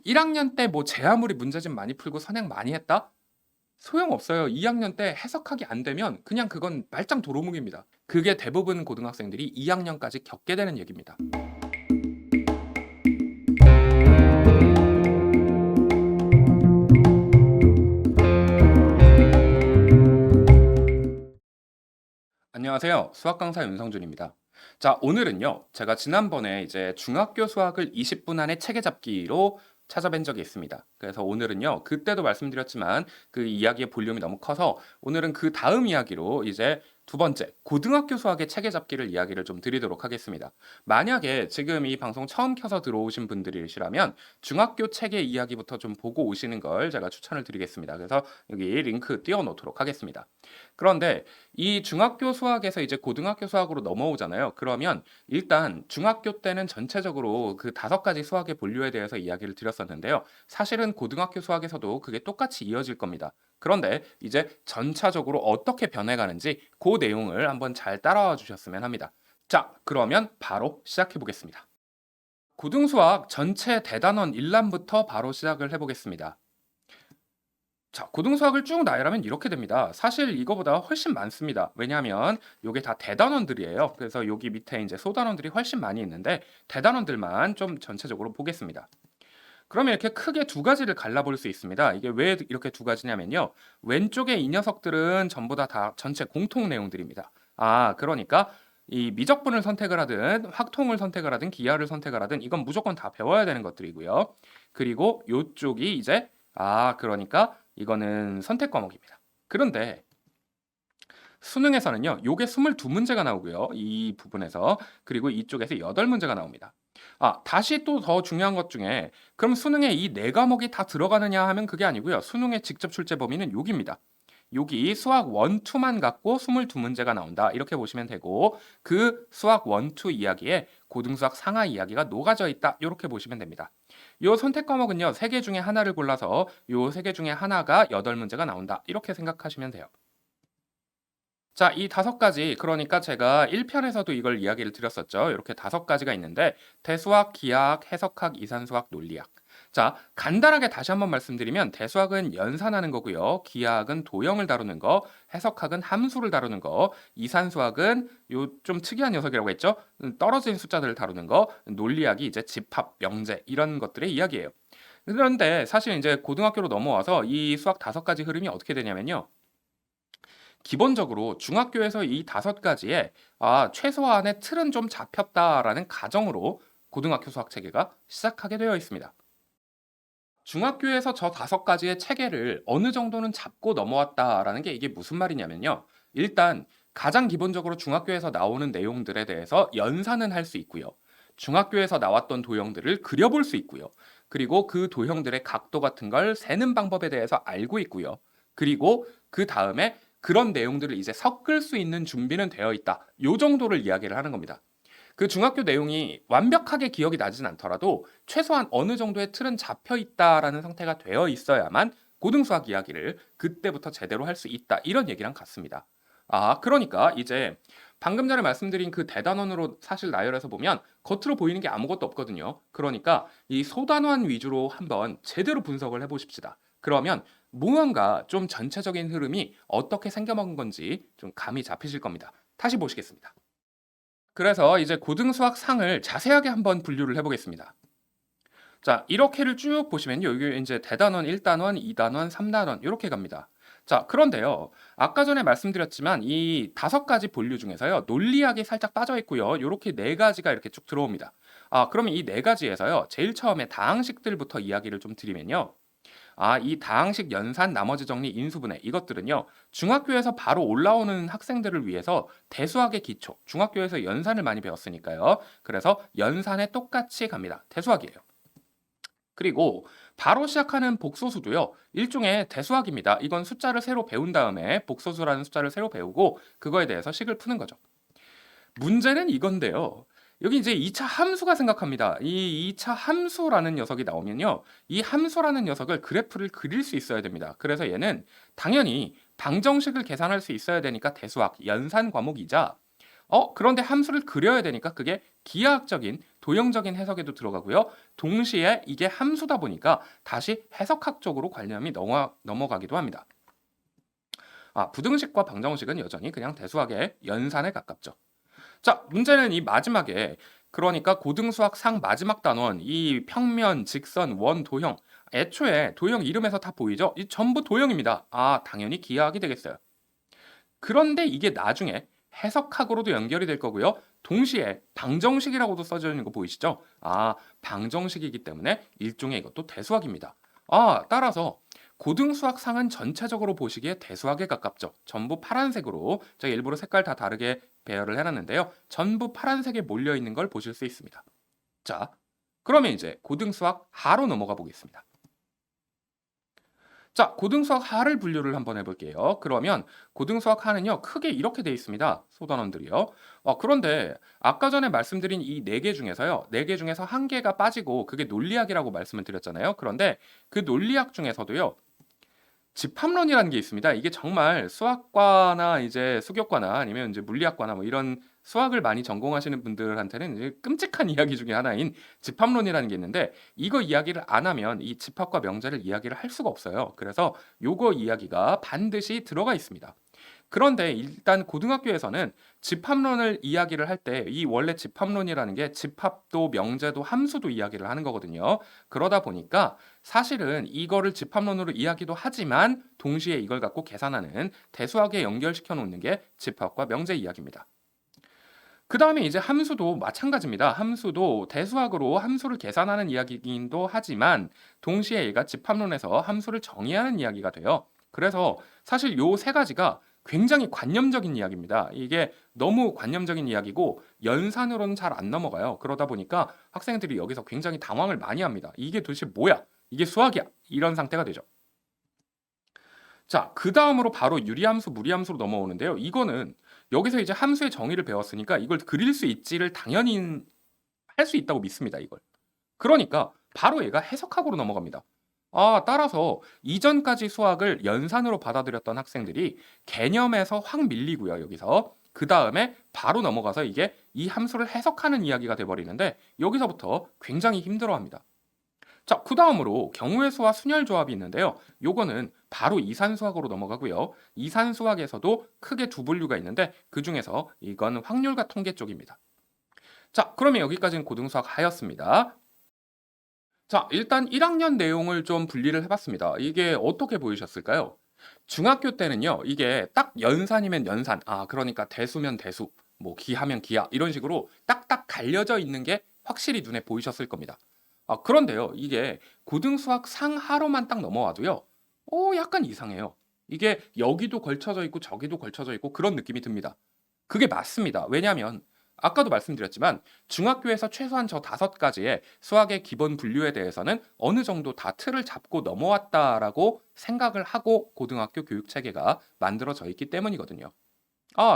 1학년 때 뭐 제 아무리 문제집 많이 풀고 선행 많이 했다? 소용없어요. 2학년 때 해석하기 안 되면 그냥 그건 말짱 도루묵입니다. 그게 대부분 고등학생들이 2학년까지 겪게 되는 얘기입니다. 안녕하세요. 수학 강사 윤성준입니다. 자, 오늘은요. 제가 지난번에 이제 중학교 수학을 20분 안에 체계 잡기로 찾아뵌 적이 있습니다. 그래서 오늘은요. 그때도 말씀드렸지만 그 이야기의 볼륨이 너무 커서 오늘은 그 다음 이야기로 이제 두 번째 고등학교 수학의 체계 잡기를 이야기를 좀 드리도록 하겠습니다. 만약에 지금 이 방송 처음 켜서 들어오신 분들이시라면 중학교 체계 이야기부터 좀 보고 오시는 걸 제가 추천을 드리겠습니다. 그래서 여기 링크 띄워 놓도록 하겠습니다. 그런데 이 중학교 수학에서 이제 고등학교 수학으로 넘어오잖아요. 그러면 일단 중학교 때는 전체적으로 그 5가지 수학의 본류에 대해서 이야기를 드렸었는데요. 사실은 고등학교 수학에서도 그게 똑같이 이어질 겁니다. 그런데 이제 전차적으로 어떻게 변해가는지 그 내용을 한번 잘 따라와 주셨으면 합니다. 자, 그러면 바로 시작해 보겠습니다. 고등수학 전체 대단원 1land부터 바로 시작을 해보겠습니다. 자, 고등수학을 쭉 나열하면 이렇게 됩니다. 사실 이거보다 훨씬 많습니다. 왜냐하면 요게 다 대단원들이에요. 그래서 여기 밑에 이제 소단원들이 훨씬 많이 있는데 대단원들만 좀 전체적으로 보겠습니다. 그러면 이렇게 크게 두 가지를 갈라볼 수 있습니다. 이게 왜 이렇게 두 가지냐면요. 왼쪽에 이 녀석들은 전부 다 전체 공통 내용들입니다. 아, 그러니까 이 미적분을 선택을 하든 확통을 선택을 하든 기하를 선택을 하든 이건 무조건 다 배워야 되는 것들이고요. 그리고 요쪽이 이제 그러니까 이거는 선택 과목입니다. 그런데 수능에서는요. 요게 22문제가 나오고요. 이 부분에서. 그리고 이쪽에서 8문제가 나옵니다. 다시 또 더 중요한 것 중에 그럼 수능에 이 4과목이 다 들어가느냐 하면 그게 아니고요. 수능의 직접 출제 범위는 여기입니다. 여기 수학 1, 2만 갖고 22문제가 나온다. 이렇게 보시면 되고 그 수학 1, 2 이야기에 고등수학 상하 이야기가 녹아져 있다. 이렇게 보시면 됩니다. 요 선택 과목은요. 3개 중에 하나를 골라서 요 3개 중에 하나가 8문제가 나온다. 이렇게 생각하시면 돼요. 자, 이 5가지 그러니까 제가 1편에서도 이걸 이야기를 드렸었죠. 이렇게 5가지가 있는데 대수학, 기하학, 해석학, 이산수학, 논리학. 자, 간단하게 다시 한번 말씀드리면 대수학은 연산하는 거고요. 기하학은 도형을 다루는 거, 해석학은 함수를 다루는 거, 이산수학은 요 좀 특이한 녀석이라고 했죠. 떨어진 숫자들을 다루는 거, 논리학이 이제 집합, 명제 이런 것들의 이야기예요. 그런데 사실 이제 고등학교로 넘어와서 이 수학 5가지 흐름이 어떻게 되냐면요. 기본적으로 중학교에서 이 5가지에 최소한의 틀은 좀 잡혔다라는 가정으로 고등학교 수학 체계가 시작하게 되어 있습니다. 중학교에서 저 5가지의 체계를 어느 정도는 잡고 넘어왔다라는 게 이게 무슨 말이냐면요. 일단 가장 기본적으로 중학교에서 나오는 내용들에 대해서 연산은 할 수 있고요. 중학교에서 나왔던 도형들을 그려볼 수 있고요. 그리고 그 도형들의 각도 같은 걸 세는 방법에 대해서 알고 있고요. 그리고 그 다음에 그런 내용들을 이제 섞을 수 있는 준비는 되어 있다. 요 정도를 이야기를 하는 겁니다. 그 중학교 내용이 완벽하게 기억이 나진 않더라도 최소한 어느 정도의 틀은 잡혀 있다라는 상태가 되어 있어야만 고등수학 이야기를 그때부터 제대로 할 수 있다. 이런 얘기랑 같습니다. 그러니까 이제 방금 전에 말씀드린 그 대단원으로 사실 나열해서 보면 겉으로 보이는 게 아무것도 없거든요. 그러니까 이 소단원 위주로 한번 제대로 분석을 해보십시다. 그러면 무언가 좀 전체적인 흐름이 어떻게 생겨먹은 건지 좀 감이 잡히실 겁니다. 다시 보시겠습니다. 그래서 이제 고등수학 상을 자세하게 한번 분류를 해보겠습니다. 자, 이렇게를 쭉 보시면요. 여기 이제 대단원 1단원, 2단원, 3단원 이렇게 갑니다. 자, 그런데요. 아까 전에 말씀드렸지만 이 5가지 본류 중에서요. 논리학이 살짝 빠져 있고요. 요렇게 4가지가 이렇게 쭉 들어옵니다. 그러면 이 4가지에서요. 제일 처음에 다항식들부터 이야기를 좀 드리면요. 이 다항식 연산 나머지 정리 인수분해 이것들은요. 중학교에서 바로 올라오는 학생들을 위해서 대수학의 기초, 중학교에서 연산을 많이 배웠으니까요. 그래서 연산에 똑같이 갑니다. 대수학이에요. 그리고 바로 시작하는 복소수도요. 일종의 대수학입니다. 이건 숫자를 새로 배운 다음에 복소수라는 숫자를 새로 배우고 그거에 대해서 식을 푸는 거죠. 문제는 이건데요. 여기 이제 2차 함수가 생각합니다. 이 2차 함수라는 녀석이 나오면요. 이 함수라는 녀석을 그래프를 그릴 수 있어야 됩니다. 그래서 얘는 당연히 방정식을 계산할 수 있어야 되니까 대수학, 연산 과목이자 그런데 함수를 그려야 되니까 그게 기하학적인 도형적인 해석에도 들어가고요. 동시에 이게 함수다 보니까 다시 해석학적으로 관념이 넘어가기도 합니다. 부등식과 방정식은 여전히 그냥 대수학의 연산에 가깝죠. 자, 문제는 이 마지막에 그러니까 고등수학 상 마지막 단원 이 평면, 직선, 원, 도형 애초에 도형 이름에서 다 보이죠? 이 전부 도형입니다. 당연히 기하학이 되겠어요. 그런데 이게 나중에 해석학으로도 연결이 될 거고요. 동시에 방정식이라고도 써져 있는 거 보이시죠? 방정식이기 때문에 일종의 이것도 대수학입니다. 따라서 고등수학 상은 전체적으로 보시기에 대수학에 가깝죠. 전부 파란색으로 제가 일부러 색깔 다 다르게 배열을 해놨는데요. 전부 파란색에 몰려 있는 걸 보실 수 있습니다. 자, 그러면 이제 고등수학 하로 넘어가 보겠습니다. 자, 고등수학 하를 분류를 한번 해볼게요. 그러면 고등수학 하는요, 크게 이렇게 되어 있습니다. 소단원들이요. 그런데 아까 전에 말씀드린 이 네 개 중에서요, 네 개 중에서 한 개가 빠지고 그게 논리학이라고 말씀을 드렸잖아요. 그런데 그 논리학 중에서도요, 집합론이라는 게 있습니다. 이게 정말 수학과나 이제 수교과나 아니면 이제 물리학과나 뭐 이런 수학을 많이 전공하시는 분들한테는 이제 끔찍한 이야기 중에 하나인 집합론이라는 게 있는데 이거 이야기를 안 하면 이 집합과 명제를 이야기를 할 수가 없어요. 그래서 요거 이야기가 반드시 들어가 있습니다. 그런데 일단 고등학교에서는 집합론을 이야기를 할 때 이 원래 집합론이라는 게 집합도 명제도 함수도 이야기를 하는 거거든요. 그러다 보니까 사실은 이거를 집합론으로 이야기도 하지만 동시에 이걸 갖고 계산하는 대수학에 연결시켜 놓는 게 집합과 명제 이야기입니다. 그 다음에 이제 함수도 마찬가지입니다. 함수도 대수학으로 함수를 계산하는 이야기이긴도 하지만 동시에 얘가 집합론에서 함수를 정의하는 이야기가 돼요. 그래서 사실 요 세 가지가 굉장히 관념적인 이야기입니다. 이게 너무 관념적인 이야기고 연산으로는 잘 안 넘어가요. 그러다 보니까 학생들이 여기서 굉장히 당황을 많이 합니다. 이게 도대체 뭐야? 이게 수학이야? 이런 상태가 되죠. 자, 그 다음으로 바로 유리함수, 무리함수로 넘어오는데요. 이거는 여기서 이제 함수의 정의를 배웠으니까 이걸 그릴 수 있지를 당연히 할 수 있다고 믿습니다. 이걸. 그러니까 바로 얘가 해석학으로 넘어갑니다. 따라서 이전까지 수학을 연산으로 받아들였던 학생들이 개념에서 확 밀리고요. 여기서. 그 다음에 바로 넘어가서 이게 이 함수를 해석하는 이야기가 돼버리는데 여기서부터 굉장히 힘들어합니다. 자, 그 다음으로 경우의 수와 순열 조합이 있는데요. 요거는 바로 이산수학으로 넘어가고요. 이산수학에서도 크게 두 분류가 있는데 그 중에서 이건 확률과 통계 쪽입니다. 자, 그러면 여기까지는 고등수학 하였습니다. 자, 일단 1학년 내용을 좀 분리를 해봤습니다. 이게 어떻게 보이셨을까요? 중학교 때는요, 이게 딱 연산이면 연산, 그러니까 대수면 대수, 뭐 기하면 기하, 이런 식으로 딱딱 갈려져 있는 게 확실히 눈에 보이셨을 겁니다. 그런데요, 이게 고등수학 상하로만 딱 넘어와도요, 약간 이상해요. 이게 여기도 걸쳐져 있고 저기도 걸쳐져 있고 그런 느낌이 듭니다. 그게 맞습니다. 왜냐하면 아까도 말씀드렸지만 중학교에서 최소한 저 5가지의 수학의 기본 분류에 대해서는 어느 정도 다 틀을 잡고 넘어왔다라고 생각을 하고 고등학교 교육 체계가 만들어져 있기 때문이거든요.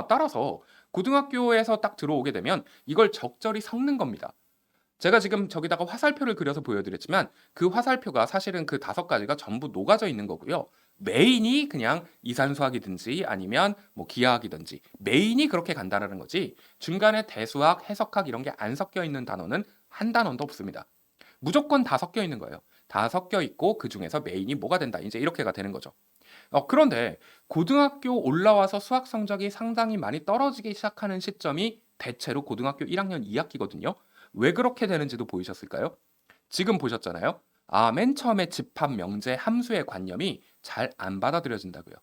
따라서 고등학교에서 딱 들어오게 되면 이걸 적절히 섞는 겁니다. 제가 지금 저기다가 화살표를 그려서 보여드렸지만 그 화살표가 사실은 그 5가지가 전부 녹아져 있는 거고요. 메인이 그냥 이산수학이든지 아니면 뭐 기하학이든지 메인이 그렇게 간다라는 거지 중간에 대수학, 해석학 이런 게 안 섞여 있는 단어는 한 단어도 없습니다. 무조건 다 섞여 있는 거예요. 다 섞여 있고 그 중에서 메인이 뭐가 된다. 이제 이렇게가 되는 거죠. 그런데 고등학교 올라와서 수학 성적이 상당히 많이 떨어지기 시작하는 시점이 대체로 고등학교 1학년 2학기거든요. 왜 그렇게 되는지도 보이셨을까요? 지금 보셨잖아요. 맨 처음에 집합, 명제, 함수의 관념이 잘 안 받아들여진다고요.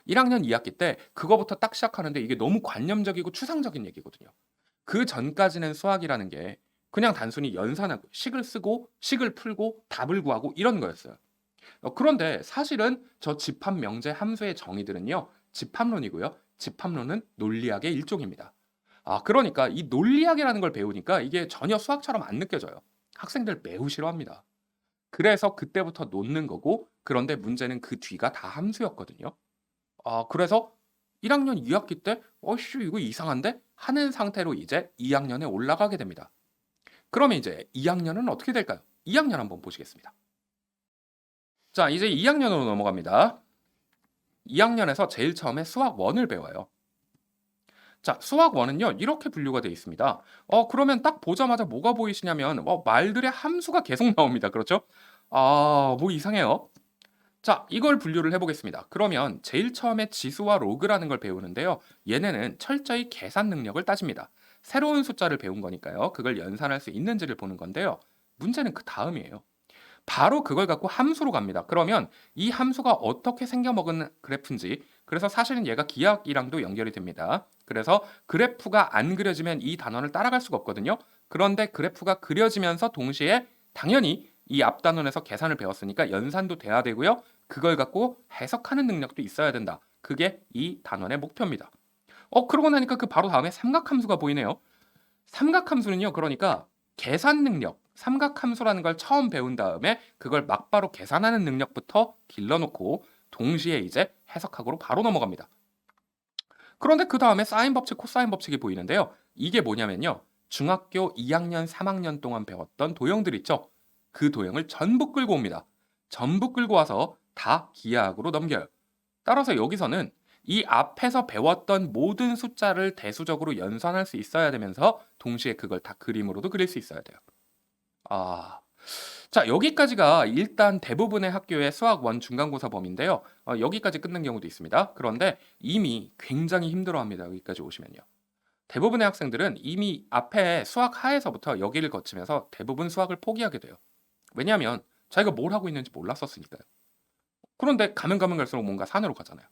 1학년 2학기 때 그거부터 딱 시작하는데 이게 너무 관념적이고 추상적인 얘기거든요. 그 전까지는 수학이라는 게 그냥 단순히 연산하고 식을 쓰고 식을 풀고 답을 구하고 이런 거였어요. 그런데 사실은 저 집합, 명제, 함수의 정의들은요. 집합론이고요. 집합론은 논리학의 일종입니다. 그러니까 이 논리학이라는 걸 배우니까 이게 전혀 수학처럼 안 느껴져요. 학생들 매우 싫어합니다. 그래서 그때부터 놓는 거고 그런데 문제는 그 뒤가 다 함수였거든요. 그래서 1학년 2학기 때 어씨 이거 이상한데? 하는 상태로 이제 2학년에 올라가게 됩니다. 그러면 이제 2학년은 어떻게 될까요? 2학년 한번 보시겠습니다. 자, 이제 2학년으로 넘어갑니다. 2학년에서 제일 처음에 수학 1을 배워요. 자, 수학 1은요, 이렇게 분류가 되어 있습니다. 그러면 딱 보자마자 뭐가 보이시냐면, 말들의 함수가 계속 나옵니다. 그렇죠? 뭐 이상해요. 자, 이걸 분류를 해보겠습니다. 그러면 제일 처음에 지수와 로그라는 걸 배우는데요. 얘네는 철저히 계산 능력을 따집니다. 새로운 숫자를 배운 거니까요. 그걸 연산할 수 있는지를 보는 건데요. 문제는 그 다음이에요. 바로 그걸 갖고 함수로 갑니다. 그러면 이 함수가 어떻게 생겨먹은 그래프인지, 그래서 사실은 얘가 기하학이랑도 연결이 됩니다. 그래서 그래프가 안 그려지면 이 단원을 따라갈 수가 없거든요. 그런데 그래프가 그려지면서 동시에 당연히 이 앞 단원에서 계산을 배웠으니까 연산도 돼야 되고요. 그걸 갖고 해석하는 능력도 있어야 된다. 그게 이 단원의 목표입니다. 그러고 나니까 그 바로 다음에 삼각함수가 보이네요. 삼각함수는요, 그러니까 계산 능력, 삼각함수라는 걸 처음 배운 다음에 그걸 막바로 계산하는 능력부터 길러놓고 동시에 이제 해석학으로 바로 넘어갑니다. 그런데 그 다음에 사인 법칙, 코사인 법칙이 보이는데요. 이게 뭐냐면요. 중학교 2학년, 3학년 동안 배웠던 도형들 있죠? 그 도형을 전부 끌고 옵니다. 전부 끌고 와서 다 기하학으로 넘겨요. 따라서 여기서는 이 앞에서 배웠던 모든 숫자를 대수적으로 연산할 수 있어야 되면서 동시에 그걸 다 그림으로도 그릴 수 있어야 돼요. 아, 자, 여기까지가 일단 대부분의 학교의 수학 1 중간고사 범위인데요. 여기까지 끝난 경우도 있습니다. 그런데 이미 굉장히 힘들어합니다. 여기까지 오시면요. 대부분의 학생들은 이미 앞에 수학 하에서부터 여기를 거치면서 대부분 수학을 포기하게 돼요. 왜냐하면 자기가 뭘 하고 있는지 몰랐었으니까요. 그런데 가면 갈수록 뭔가 산으로 가잖아요.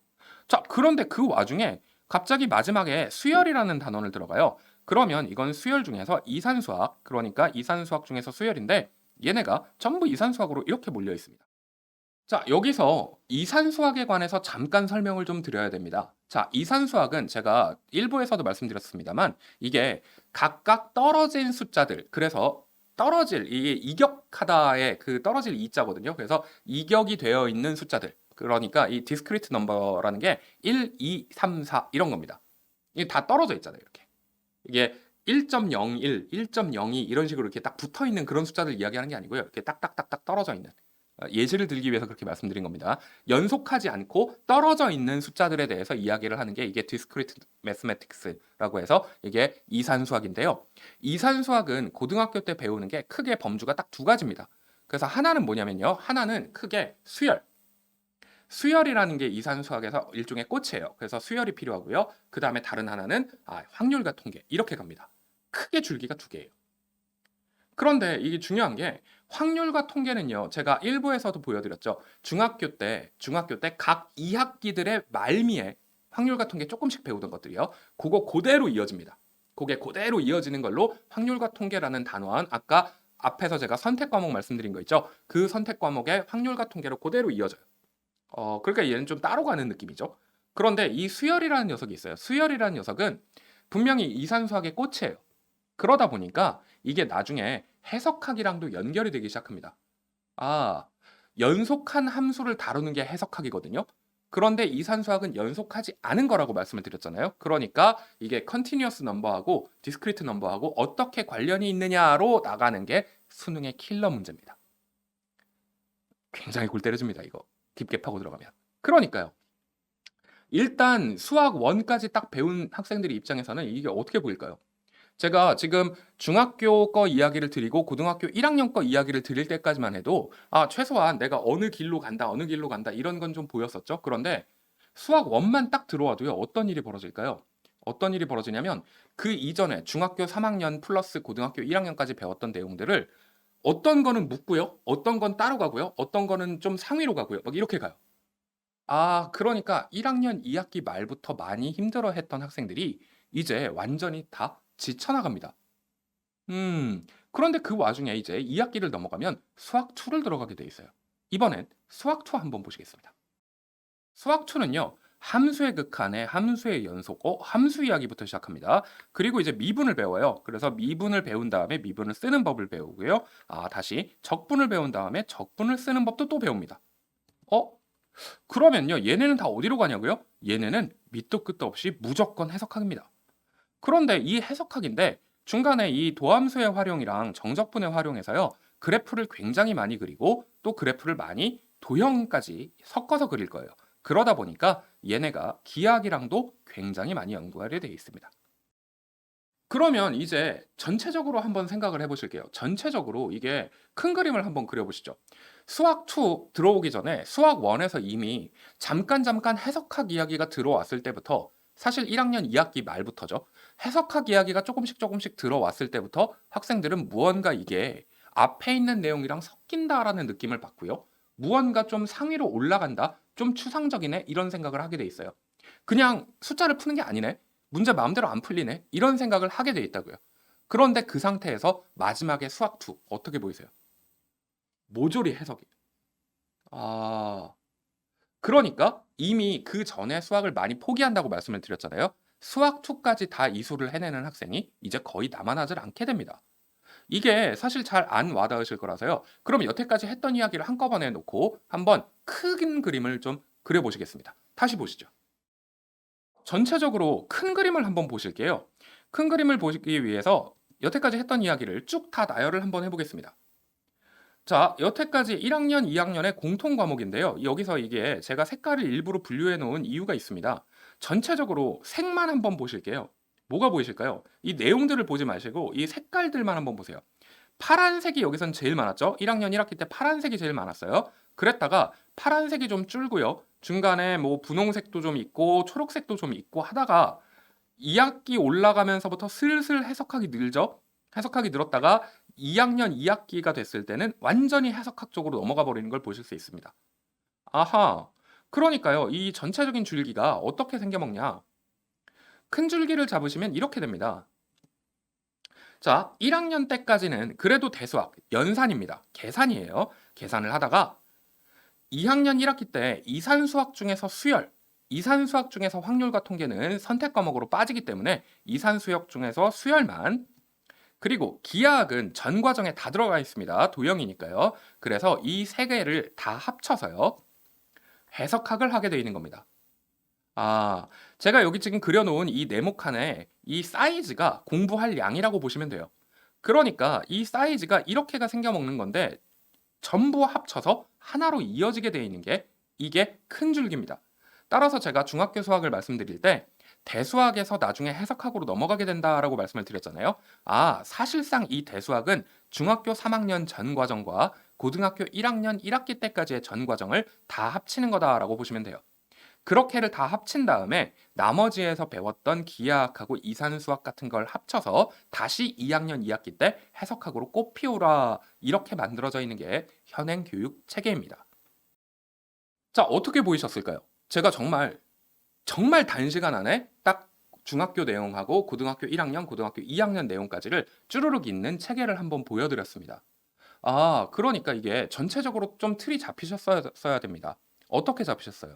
자, 그런데 그 와중에 갑자기 마지막에 수열이라는 단원을 들어가요. 그러면 이건 수열 중에서 이산수학, 그러니까 이산수학 중에서 수열인데 얘네가 전부 이산수학으로 이렇게 몰려 있습니다. 자, 여기서 이산수학에 관해서 잠깐 설명을 좀 드려야 됩니다. 자, 이산수학은 제가 일부에서도 말씀드렸습니다만 이게 각각 떨어진 숫자들, 그래서 떨어질, 이게 이격하다의 그 떨어질 이자거든요. 그래서 이격이 되어 있는 숫자들, 그러니까 이 디스크리트 넘버라는 게 1, 2, 3, 4 이런 겁니다. 이게 다 떨어져 있잖아요. 이렇게. 이게 1.01, 1.02 이런 식으로 이렇게 딱 붙어 있는 그런 숫자들 이야기하는 게 아니고요. 이렇게 딱딱딱딱 떨어져 있는. 예시를 들기 위해서 그렇게 말씀드린 겁니다. 연속하지 않고 떨어져 있는 숫자들에 대해서 이야기를 하는 게 이게 discrete mathematics라고 해서 이게 이산수학인데요. 이산수학은 고등학교 때 배우는 게 크게 범주가 딱 두 가지입니다. 그래서 하나는 뭐냐면요. 하나는 크게 수열. 수열이라는 게 이산수학에서 일종의 꽃이에요. 그래서 수열이 필요하고요. 그 다음에 다른 하나는 확률과 통계 이렇게 갑니다. 크게 줄기가 두 개예요. 그런데 이게 중요한 게 확률과 통계는요. 제가 일부에서도 보여드렸죠. 중학교 때 각 2학기들의 말미에 확률과 통계 조금씩 배우던 것들이요. 그거 그대로 이어집니다. 그게 그대로 이어지는 걸로 확률과 통계라는 단원 아까 앞에서 제가 선택 과목 말씀드린 거 있죠. 그 선택 과목의 확률과 통계로 그대로 이어져요. 그러니까 얘는 좀 따로 가는 느낌이죠. 그런데 이 수열이라는 녀석이 있어요. 수열이라는 녀석은 분명히 이산수학의 꽃이에요. 그러다 보니까 이게 나중에 해석학이랑도 연결이 되기 시작합니다. 아, 연속한 함수를 다루는 게 해석학이거든요. 그런데 이산수학은 연속하지 않은 거라고 말씀을 드렸잖아요. 그러니까 이게 컨티뉴어스 넘버하고 디스크리트 넘버하고 어떻게 관련이 있느냐로 나가는 게 수능의 킬러 문제입니다. 굉장히 골 때려줍니다, 이거. 깊게 파고 들어가면. 그러니까요. 일단 수학 1까지 딱 배운 학생들의 입장에서는 이게 어떻게 보일까요? 제가 지금 중학교 거 이야기를 드리고 고등학교 1학년 거 이야기를 드릴 때까지만 해도 최소한 내가 어느 길로 간다, 어느 길로 간다 이런 건 좀 보였었죠. 그런데 수학 1만 딱 들어와도요. 어떤 일이 벌어질까요? 어떤 일이 벌어지냐면 그 이전에 중학교 3학년 플러스 고등학교 1학년까지 배웠던 내용들을 어떤 거는 묻고요. 어떤 건 따로 가고요. 어떤 거는 좀 상위로 가고요. 막 이렇게 가요. 그러니까 1학년 2학기 말부터 많이 힘들어했던 학생들이 이제 완전히 다 지쳐나갑니다. 그런데 그 와중에 이제 2학기를 넘어가면 수학 2를 들어가게 돼 있어요. 이번엔 수학 2 한번 보시겠습니다. 수학 2는요. 함수의 극한에 함수의 연속, 함수 이야기부터 시작합니다. 그리고 이제 미분을 배워요. 그래서 미분을 배운 다음에 미분을 쓰는 법을 배우고요. 다시 적분을 배운 다음에 적분을 쓰는 법도 또 배웁니다. 그러면요. 얘네는 다 어디로 가냐고요? 얘네는 밑도 끝도 없이 무조건 해석학입니다. 그런데 이 해석학인데 중간에 이 도함수의 활용이랑 정적분의 활용에서요. 그래프를 굉장히 많이 그리고 또 그래프를 많이 도형까지 섞어서 그릴 거예요. 그러다 보니까 얘네가 기하학이랑도 굉장히 많이 연구하게 되어 있습니다. 그러면 이제 전체적으로 한번 생각을 해 보실게요. 전체적으로 이게 큰 그림을 한번 그려 보시죠. 수학 2 들어오기 전에 수학 1 에서 이미 잠깐 해석학 이야기가 들어왔을 때부터, 사실 1 학년 2 학기 말부터죠. 해석학 이야기가 조금씩 들어왔을 때부터 학생들은 무언가 이게 '앞에 있는 내용이랑 섞인다.'라는 느낌을 받고요. '무언가 좀 상위로 올라간다. 좀 추상적이네.' 이런 생각을 하게 돼 있어요. '그냥 숫자를 푸는 게 아니네. 문제 마음대로 안 풀리네.' 이런 생각을 하게 돼 있다고요. 그런데 그 상태에서 마지막에 수학 2 어떻게 보이세요? 모조리 해석이에요. 아. 그러니까 이미 그전에 수학을 많이 포기한다고 말씀을 드렸잖아요. 수학 2 까지 다 이수를 해내는 학생이 이제 거의 남아나질 않게 됩니다. 이게 사실 잘 안 와닿으실 거라서요. 그럼 여태까지 했던 이야기를 한꺼번에 놓고 한번 큰 그림을 좀 그려 보시겠습니다. 다시 보시죠. 전체적으로 큰 그림을 한번 보실게요. 큰 그림을 보기 위해서 여태까지 했던 이야기를 쭉 다 나열을 한번 해 보겠습니다. 자, 여태까지 1 학년, 2 학년의 공통 과목인데요. 여기서 이게 제가 색깔을 일부러 분류해 놓은 이유가 있습니다. 전체적으로 색만 한번 보실게요. 뭐가 보이실까요? 이 내용들을 보지 마시고 이 색깔들만 한번 보세요. 파란색이 여기선 제일 많았죠. 1 학년 1 학기 때 파란색이 제일 많았어요. 그랬다가 파란색이 좀 줄고요. 중간에 뭐 분홍색도 좀 있고 초록색도 좀 있고 하다가 2 학기 올라가면서부터 슬슬 해석학이 늘죠. 해석학이 늘었다가 2 학년 2 학기가 됐을 때는 완전히 해석학 쪽으로 넘어가 버리는 걸 보실 수 있습니다. 아하. 그러니까요. 이 전체적인 줄기가 어떻게 생겨먹냐. 큰 줄기를 잡으시면 이렇게 됩니다. 자, 1 학년 때까지는 그래도 대수학, 연산입니다. 계산이에요. 계산을 하다가 2 학년 1 학기 때 이산 수학 중에서 수열, 이산 수학 중에서 확률과 통계는 선택 과목으로 빠지기 때문에 이산 수학 중에서 수열만, 그리고 기하학은 전 과정에 다 들어가 있습니다. 도형이니까요. 그래서 이 세 개를 다 합쳐서요. 해석학을 하게 되어 있는 겁니다. 아, 제가 여기 지금 그려놓은 이 네모칸의 이 사이즈가 공부할 양이라고 보시면 돼요. 그러니까 이 사이즈가 이렇게가 생겨먹는 건데 전부 합쳐서 하나로 이어지게 되어 있는 게 이게 큰 줄기입니다. 따라서 제가 중학교 수학을 말씀드릴 때 대수학에서 나중에 해석학으로 넘어가게 된다라고 말씀을 드렸잖아요. 아, 사실상 이 대수학은 중학교 3학년 전 과정과 고등학교 1학년 1학기 때까지의 전 과정을 다 합치는 거다라고 보시면 돼요. 그렇게를 다 합친 다음에 나머지에서 배웠던 기하학하고 이산수학 같은 걸 합쳐서 다시 2학년 2학기 때 해석학으로 꽃피우라, 이렇게 만들어져 있는 게 현행 교육 체계입니다. 자, 어떻게 보이셨을까요? 제가 정말 단시간 안에 딱 중학교 내용하고 고등학교 1학년, 고등학교 2학년 내용까지를 쭈루룩 있는 체계를 한번 보여드렸습니다. 아, 그러니까 이게 전체적으로 좀 틀이 잡히셨어야 됩니다. 어떻게 잡히셨어요?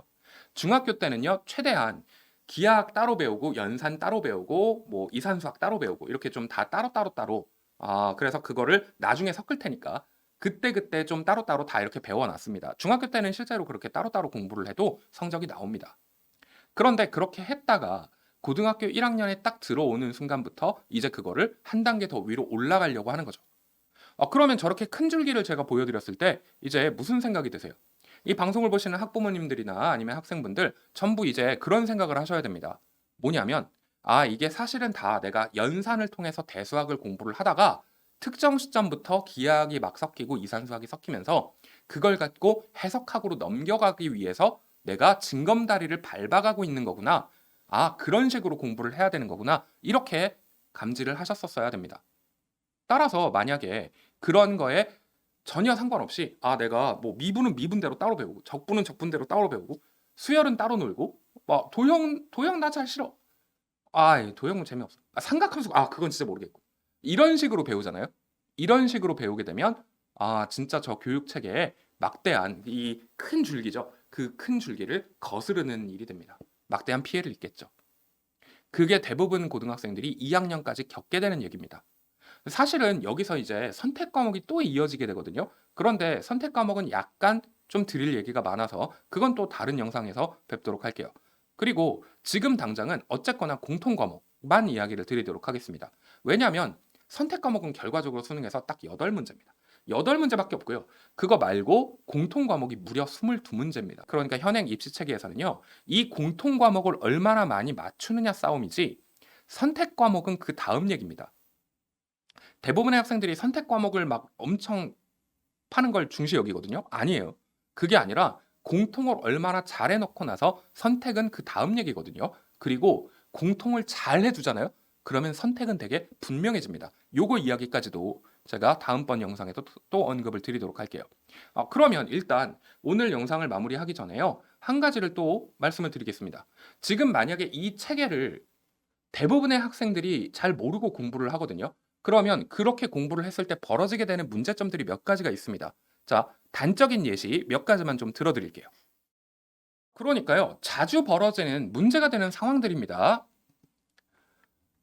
중학교 때는요, 최대한 기하학 따로 배우고 연산 따로 배우고 뭐 이산수학 따로 배우고 이렇게 좀 다 따로 그래서 그거를 나중에 섞을 테니까 그때 좀 따로따로 다 이렇게 배워놨습니다. 중학교 때는 실제로 그렇게 따로따로 공부를 해도 성적이 나옵니다. 그런데 그렇게 했다가 고등학교 1학년에 딱 들어오는 순간부터 이제 그거를 한 단계 더 위로 올라가려고 하는 거죠. 그러면 저렇게 큰 줄기를 제가 보여드렸을 때 이제 무슨 생각이 드세요? 이 방송을 보시는 학부모님들이나 아니면 학생분들 전부 이제 그런 생각을 하셔야 됩니다. 뭐냐면, 아, 이게 사실은 다 내가 연산을 통해서 대수학을 공부를 하다가 특정 시점부터 기하학이 막 섞이고 이산수학이 섞이면서 그걸 갖고 해석학으로 넘겨가기 위해서 내가 징검다리를 밟아가고 있는 거구나. 아, 그런 식으로 공부를 해야 되는 거구나. 이렇게 감지를 하셨었어야 됩니다. 따라서 만약에 그런 거에 전혀 상관없이 내가 뭐 미분은 미분대로 따로 배우고 적분은 적분대로 따로 배우고 수열은 따로 놀고 막 도형 나 잘 싫어. 도형은 재미없어. 삼각함수 그건 진짜 모르겠고. 이런 식으로 배우잖아요. 이런 식으로 배우게 되면 진짜 저 교육 체계에 막대한 이 큰 줄기죠. 그 큰 줄기를 거스르는 일이 됩니다. 막대한 피해를 입겠죠. 그게 대부분 고등학생들이 2 학년까지 겪게 되는 얘기입니다. 사실은 여기서 이제 선택 과목이 또 이어지게 되거든요. 그런데 선택 과목은 약간 좀 드릴 얘기가 많아서 그건 또 다른 영상에서 뵙도록 할게요. 그리고 지금 당장은 어쨌거나 공통 과목만 이야기를 드리도록 하겠습니다. 왜냐하면 선택 과목은 결과적으로 수능에서 딱 8문제입니다. 8문제밖에 없고요. 그거 말고 공통 과목이 무려 22문제입니다. 그러니까 현행 입시 체계에서는요. 이 공통 과목을 얼마나 많이 맞추느냐 싸움이지 선택 과목은 그 다음 얘기입니다. 대부분의 학생들이 선택 과목을 막 엄청 파는 걸 중시 여기거든요. 아니에요. 그게 아니라 공통을 얼마나 잘 해놓고 나서 선택은 그 다음 얘기거든요. 그리고 공통을 잘 해두잖아요. 그러면 선택은 되게 분명해집니다. 요거 이야기까지도 제가 다음번 영상에도 또 언급을 드리도록 할게요. 그러면 일단 오늘 영상을 마무리하기 전에요. 한 가지를 또 말씀을 드리겠습니다. 지금 만약에 이 체계를 대부분의 학생들이 잘 모르고 공부를 하거든요. 그러면 그렇게 공부를 했을 때 벌어지게 되는 문제점들이 몇 가지가 있습니다. 자, 단적인 예시 몇 가지만 좀 들어드릴게요. 그러니까요, 자주 벌어지는 문제가 되는 상황들입니다.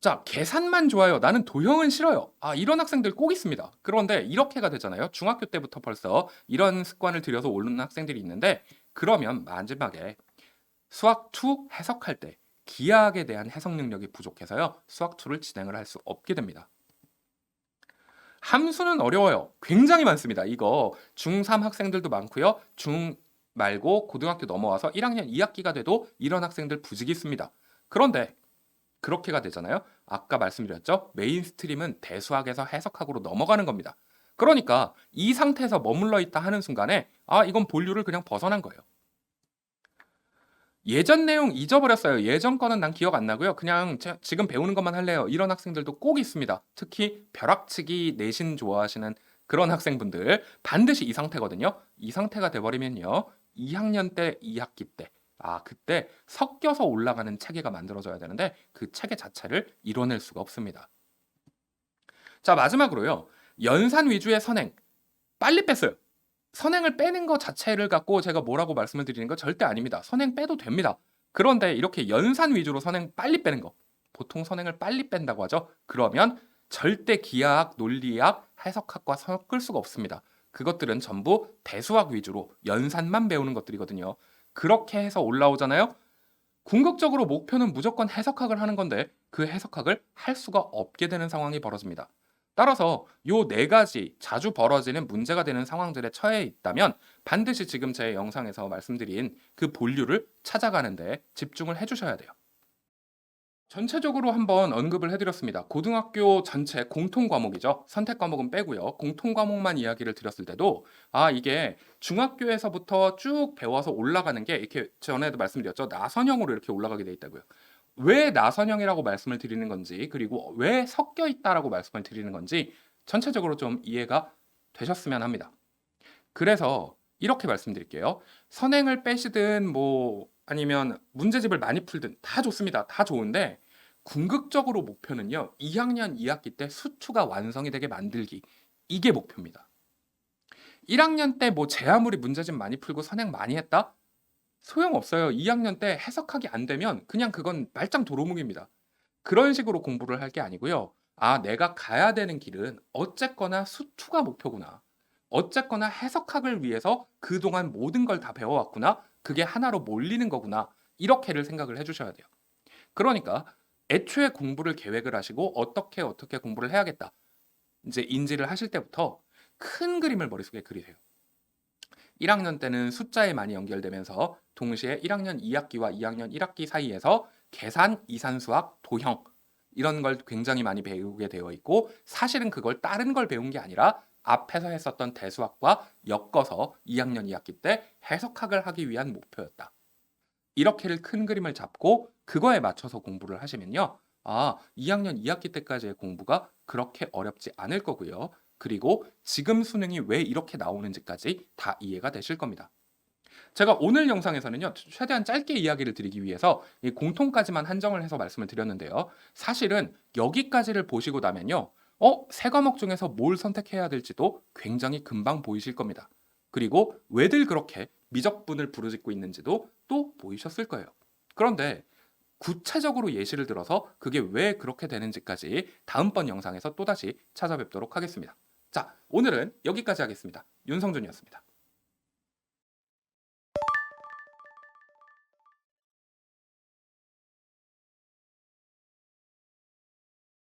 자, 계산만 좋아요. 나는 도형은 싫어요. 이런 학생들 꼭 있습니다. 그런데 이렇게가 되잖아요. 중학교 때부터 벌써 이런 습관을 들여서 오르는 학생들이 있는데, 그러면 마지막에 수학 2 해석할 때 기하학에 대한 해석 능력이 부족해서요. 수학 2를 진행을 할 수 없게 됩니다. 함수는 어려워요. 굉장히 많습니다. 이거 중3 학생들도 많고요. 중 말고 고등학교 넘어와서 1학년 2학기가 돼도 이런 학생들 부지기 있습니다. 그런데 그렇게가 되잖아요. 아까 말씀드렸죠. 메인 스트림은 대수학에서 해석학으로 넘어가는 겁니다. 그러니까 이 상태에서 머물러 있다 하는 순간에 이건 본류를 그냥 벗어난 거예요. 예전 내용 잊어버렸어요. 예전 거는 난 기억 안 나고요. 그냥 지금 배우는 것만 할래요. 이런 학생들도 꼭 있습니다. 특히 벼락치기 내신 좋아하시는 그런 학생분들 반드시 이 상태거든요. 이 상태가 돼버리면요. 2학년 때, 2학기 때 그때 섞여서 올라가는 체계가 만들어져야 되는데 그 체계 자체를 이뤄낼 수가 없습니다. 자, 마지막으로요. 연산 위주의 선행 빨리 뺐어요. 선행을 빼는 것 자체를 갖고 제가 뭐라고 말씀을 드리는 거 절대 아닙니다. 선행 빼도 됩니다. 그런데 이렇게 연산 위주로 선행 빨리 빼는 거, 보통 선행을 빨리 뺀다고 하죠. 그러면 절대 기하학, 논리학, 해석학과 섞을 수가 없습니다. 그것들은 전부 대수학 위주로 연산만 배우는 것들이거든요. 그렇게 해서 올라오잖아요. 궁극적으로 목표는 무조건 해석학을 하는 건데 그 해석학을 할 수가 없게 되는 상황이 벌어집니다. 따라서 요 네 가지 자주 벌어지는 문제가 되는 상황들에 처해 있다면 반드시 지금 제 영상에서 말씀드린 그 본류를 찾아가는데 집중을 해주셔야 돼요. 전체적으로 한번 언급을 해드렸습니다. 고등학교 전체 공통 과목이죠. 선택 과목은 빼고요. 공통 과목만 이야기를 드렸을 때도 이게 중학교에서부터 쭉 배워서 올라가는 게 이렇게 전에도 말씀드렸죠. 나선형으로 이렇게 올라가게 돼 있다고요. 왜 나선형이라고 말씀을 드리는 건지 그리고 왜 섞여 있다라고 말씀을 드리는 건지 전체적으로 좀 이해가 되셨으면 합니다. 그래서 이렇게 말씀드릴게요. 선행을 빼시든 뭐 아니면 문제집을 많이 풀든 다 좋습니다. 다 좋은데 궁극적으로 목표는요. 2학년 2학기 때 수투가 완성이 되게 만들기. 이게 목표입니다. 1학년 때 뭐 제 아무리 문제집 많이 풀고 선행 많이 했다? 소용없어요. 2학년 때 해석하기 안 되면 그냥 그건 말짱 도루묵입니다. 그런 식으로 공부를 할 게 아니고요. 내가 가야 되는 길은 어쨌거나 수투가 목표구나. 어쨌거나 해석학을 위해서 그동안 모든 걸 다 배워왔구나. 그게 하나로 몰리는 거구나. 이렇게를 생각을 해주셔야 돼요. 그러니까 애초에 공부를 계획을 하시고 어떻게 공부를 해야겠다. 이제 인지를 하실 때부터 큰 그림을 머릿속에 그리세요. 1학년 때는 숫자에 많이 연결되면서 동시에 1학년 2학기와 2학년 1학기 사이에서 계산, 이산수학, 도형 이런 걸 굉장히 많이 배우게 되어 있고 사실은 그걸 다른 걸 배운 게 아니라 앞에서 했었던 대수학과 엮어서 2학년 2학기 때 해석학을 하기 위한 목표였다. 이렇게를 큰 그림을 잡고 그거에 맞춰서 공부를 하시면요. 2학년 2학기 때까지의 공부가 그렇게 어렵지 않을 거고요. 그리고 지금 수능이 왜 이렇게 나오는지까지 다 이해가 되실 겁니다. 제가 오늘 영상에서는요. 최대한 짧게 이야기를 드리기 위해서 이 공통까지만 한정을 해서 말씀을 드렸는데요. 사실은 여기까지를 보시고 나면요. 세 과목 중에서 뭘 선택해야 될지도 굉장히 금방 보이실 겁니다. 그리고 왜들 그렇게 미적분을 부르짖고 있는지도 또 보이셨을 거예요. 그런데 구체적으로 예시를 들어서 그게 왜 그렇게 되는지까지 다음번 영상에서 또다시 찾아뵙도록 하겠습니다. 자, 오늘은 여기까지 하겠습니다. 윤성준이었습니다.